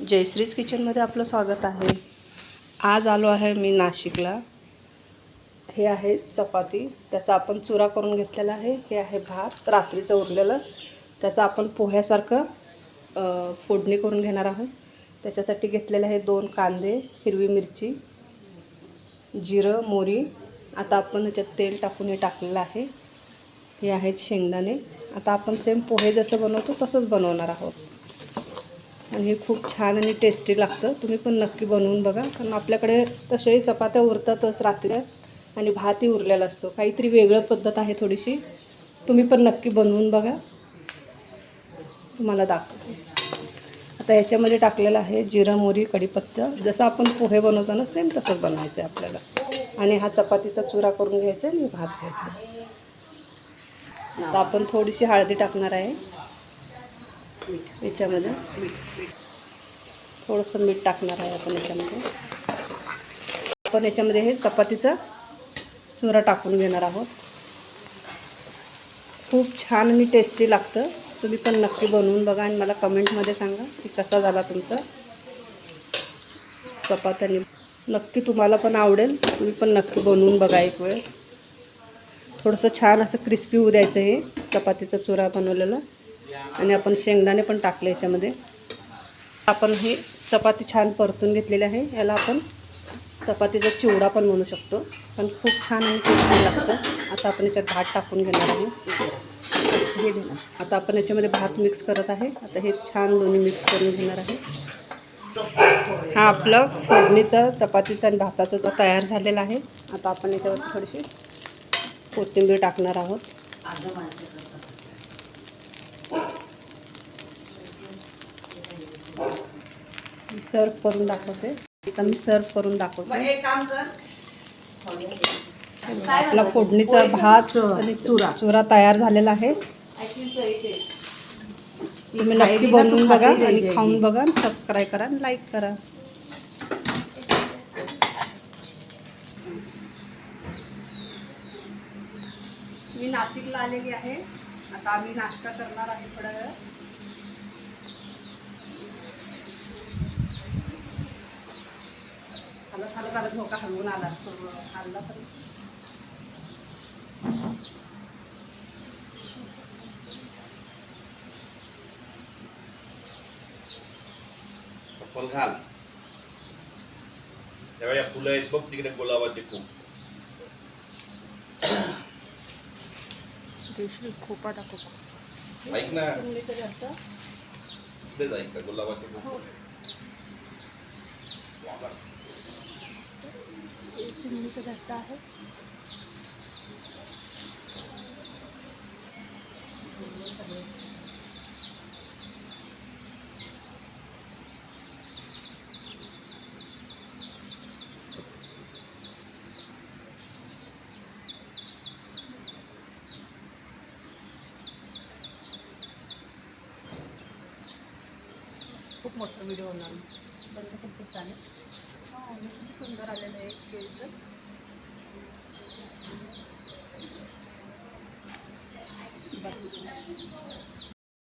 जयश्रीज किचनमध्ये आपलं स्वागत आहे। आज आलो आहे मी नाशिकला। हे आहे चपाती, त्याचा आपण चुरा करून घेतलेला आहे। हे आहे भात रात्रीचं उरलेलं, त्याचा आपण पोह्यासारखं फोडणी करून घेणार आहोत। त्याच्यासाठी घेतलेले आहे 2 कांदे, हिरवी मिरची, जिरं, मोहरी। आता आपण ह्याच्यात तेल टाकून हे टाकलेलं आहे। हे आहेत शेंगदाणे। आता आपण सेम पोहे जसं बनवतो तसंच बनवणार आहोत आणि हे खूप छान आणि टेस्टी लागतं। तुम्ही पण नक्की बनवून बघा, कारण आपल्याकडे तसेही चपात्या उरतातच रात्री आणि भातही उरलेला असतो। काहीतरी वेगळं पद्धत आहे थोडीशी, तुम्ही पण नक्की बनवून बघा, तुम्हाला दाखवते। आता याच्यामध्ये टाकलेलं आहे जिरं, मोहरी, कढीपत्ता। जसं आपण पोहे बनवतो ना सेम तसंच बनवायचं आहे आपल्याला। आणि हा चपातीचा चुरा करून घ्यायचा आणि भात घ्यायचा। आता आपण थोडीशी हळदी टाकणार आहे याच्यामध्ये, थोडंसं मीठ टाकणार आहे आपण याच्यामध्ये। आपण याच्यामध्ये हे चपातीचा चुरा टाकून घेणार आहोत। खूप छान आणि टेस्टी लागतं। तुम्ही पण नक्की बनवून बघा आणि मला कमेंटमध्ये सांगा की कसा झाला तुमचा चपात्याने। नक्की तुम्हाला पण आवडेल, तुम्ही पण नक्की बनवून बघा एक वेळेस। थोडंसं छान असं क्रिस्पी होऊ द्यायचं हे चपातीचा चुरा बनवलेला। आणि आपण शेंगदाणे पण टाकले याच्यामध्ये। आपण ही चपाती छान परतून घेतलेली आहे। याला आपण चपातीचा चिवडा पण म्हणू शकतो, पण खूप छान आणि टेस्टी लागतं। आता आपण याच्यात भात टाकून घेणार आहे। आता आपण याच्यामध्ये भात मिक्स करत आहे। आता हे छान दोन्ही मिक्स करून घेणार आहे। हा आपला फोडणीचा चपातीचा आणि भाताचा जो तयार झालेला आहे। आता आपण याच्यावरती थोडीशी कोथिंबीर टाकणार आहोत। सर्व करून दाखवते। आता मी सर्व करून दाखवते। आपला फोडणीचा भात आणि चुरा तयार झालेला आहे। तुम्ही नक्की बनवून बघा आणि खाऊन बघा, सबस्क्राईब करा आणि लाईक करा। मी नाशिकला आलेली आहे। आता आम्ही नाश्ता करणार आहे थोड्या वेळ। खाला झोका हलवून आला हल्ला तर चप्पल घाल। त्यावेळी फुलं आहेत बघ तिकडे गुलाबाचे खूप। खोपा टाकू ऐक ना, इकडे जाईल का गुलाबाचे खूप? चिमणीचं घट्ट आहे। खूप मोठा व्हिडिओ होणार बरं, खूप चालेल। खूप सुंदर आलेलं आहे केळीचं।